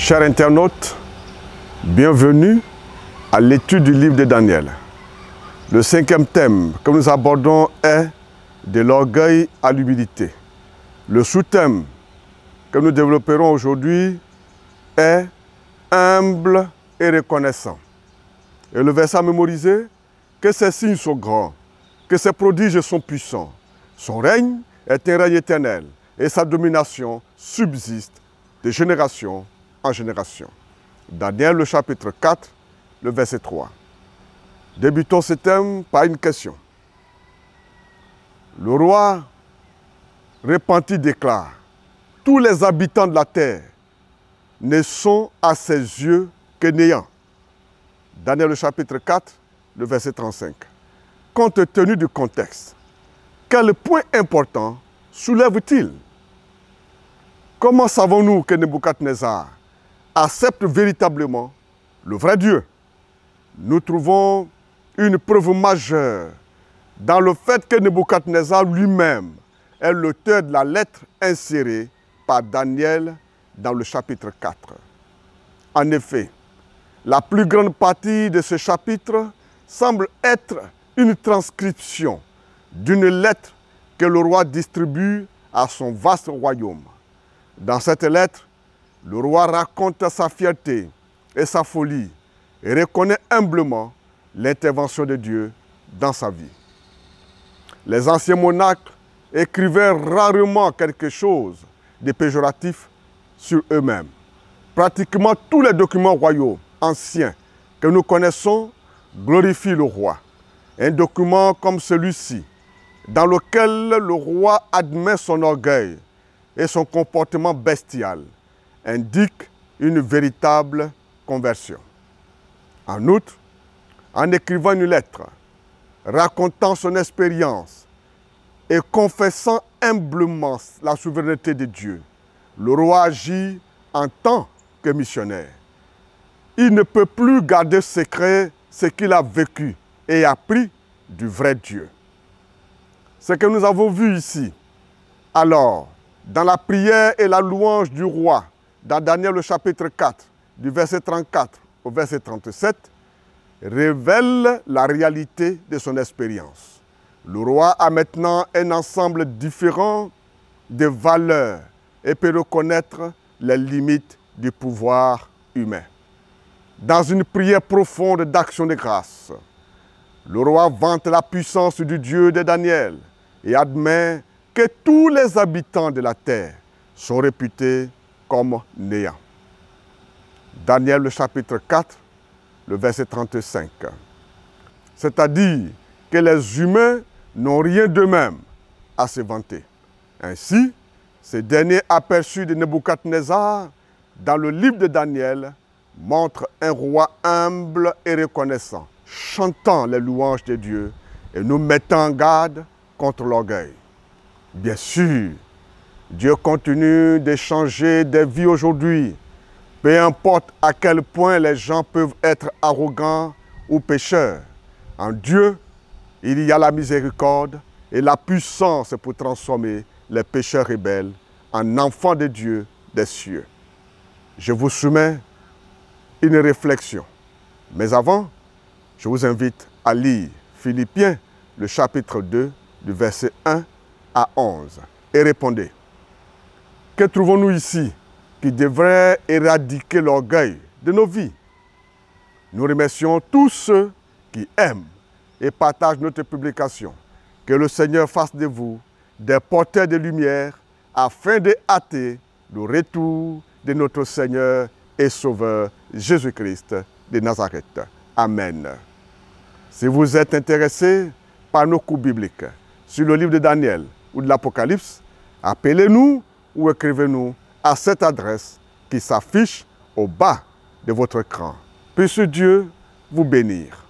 Chers internautes, bienvenue à l'étude du livre de Daniel. Le 5e thème que nous abordons est de l'orgueil à l'humilité. Le sous-thème que nous développerons aujourd'hui est humble et reconnaissant. Et le verset à mémoriser, que ses signes sont grands, que ses prodiges sont puissants. Son règne est un règne éternel et sa domination subsiste de génération en génération. Daniel, le chapitre 4, le verset 3. Débutons ce thème par une question. Le roi repenti déclare: tous les habitants de la terre ne sont à ses yeux que néants. Daniel, le chapitre 4, le verset 35. Compte tenu du contexte, quel point important soulève-t-il? Comment savons-nous que Nebuchadnezzar accepte véritablement le vrai Dieu? Nous trouvons une preuve majeure dans le fait que Nebuchadnezzar lui-même est l'auteur de la lettre insérée par Daniel dans le chapitre 4. En effet, la plus grande partie de ce chapitre semble être une transcription d'une lettre que le roi distribue à son vaste royaume. Dans cette lettre, le roi raconte sa fierté et sa folie et reconnaît humblement l'intervention de Dieu dans sa vie. Les anciens monarques écrivaient rarement quelque chose de péjoratif sur eux-mêmes. Pratiquement tous les documents royaux anciens que nous connaissons glorifient le roi. Un document comme celui-ci, dans lequel le roi admet son orgueil et son comportement bestial, indique une véritable conversion. En outre, en écrivant une lettre, racontant son expérience et confessant humblement la souveraineté de Dieu, le roi agit en tant que missionnaire. Il ne peut plus garder secret ce qu'il a vécu et appris du vrai Dieu. Ce que nous avons vu ici, alors, dans la prière et la louange du roi, dans Daniel le chapitre 4, du verset 34 au verset 37, révèle la réalité de son expérience. Le roi a maintenant un ensemble différent de valeurs et peut reconnaître les limites du pouvoir humain. Dans une prière profonde d'action de grâce, le roi vante la puissance du Dieu de Daniel et admet que tous les habitants de la terre sont réputés comme néants. Daniel, le chapitre 4, le verset 35. C'est-à-dire que les humains n'ont rien d'eux-mêmes à se vanter. Ainsi, ce dernier aperçu de Nebuchadnezzar dans le livre de Daniel montre un roi humble et reconnaissant, chantant les louanges de Dieu et nous mettant en garde contre l'orgueil. Bien sûr, Dieu continue de changer des vies aujourd'hui. Peu importe à quel point les gens peuvent être arrogants ou pécheurs. En Dieu, il y a la miséricorde et la puissance pour transformer les pécheurs rebelles en enfants de Dieu des cieux. Je vous soumets une réflexion. Mais avant, je vous invite à lire Philippiens, le chapitre 2, du verset 1 à 11. Et répondez. Que trouvons-nous ici qui devrait éradiquer l'orgueil de nos vies? Nous remercions tous ceux qui aiment et partagent notre publication. Que le Seigneur fasse de vous des porteurs de lumière afin de hâter le retour de notre Seigneur et Sauveur Jésus-Christ de Nazareth. Amen. Si vous êtes intéressé par nos cours bibliques sur le livre de Daniel ou de l'Apocalypse, appelez-nous ou écrivez-nous à cette adresse qui s'affiche au bas de votre écran. Puisse Dieu vous bénir.